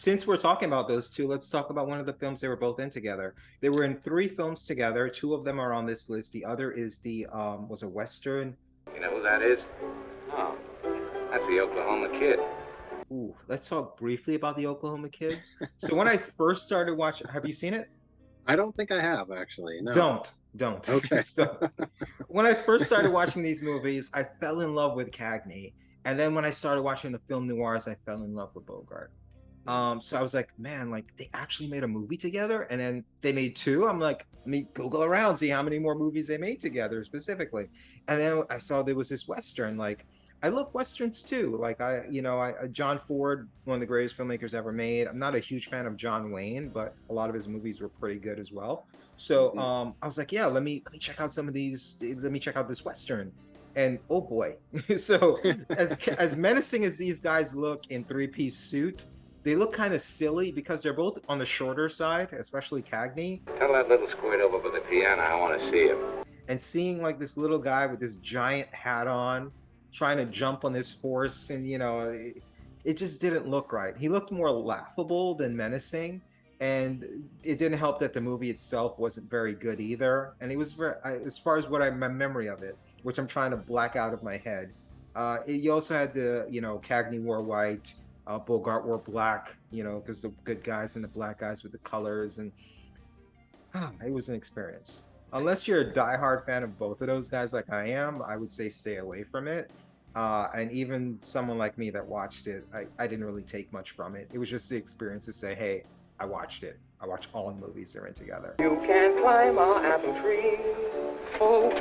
since we're talking about those two, let's talk about one of the films they were both in together. They were in three films together. Two of them are on this list. The other is the was a Western. You know who that is? Oh, that's the Oklahoma Kid. Ooh, let's talk briefly about the Oklahoma Kid. So when I first started watching, have you seen it? I don't think I have actually. No. Don't. Okay. So when I first started watching these movies, I fell in love with Cagney. And then when I started watching the film noirs, I fell in love with Bogart. So I was like, man, like they actually made a movie together, and then they made two. I'm like, let me Google around, see how many more movies they made together specifically. And then I saw there was this Western. Like, I love Westerns too. Like John Ford, one of the greatest filmmakers ever made. I'm not a huge fan of John Wayne, but a lot of his movies were pretty good as well. So I was like, yeah, let me check out some of these. Let me check out this Western. And oh boy, so as menacing as these guys look in three-piece suit, they look kind of silly because they're both on the shorter side, especially Cagney. Tell that little squid over by the piano I want to see him. And seeing like this little guy with this giant hat on, trying to jump on this horse, and it just didn't look right. He looked more laughable than menacing, and it didn't help that the movie itself wasn't very good either. And it was very, as far as my memory of it, which I'm trying to black out of my head. You also had Cagney wore white. Bogart wore black, because the good guys and the black guys with the colors, and it was an experience. Unless you're a diehard fan of both of those guys like I am, I would say stay away from it. And even someone like me that watched it, I didn't really take much from it. It was just the experience to say, hey, I watched it. I watched all the movies they're in together. You can climb our apple tree. Oh.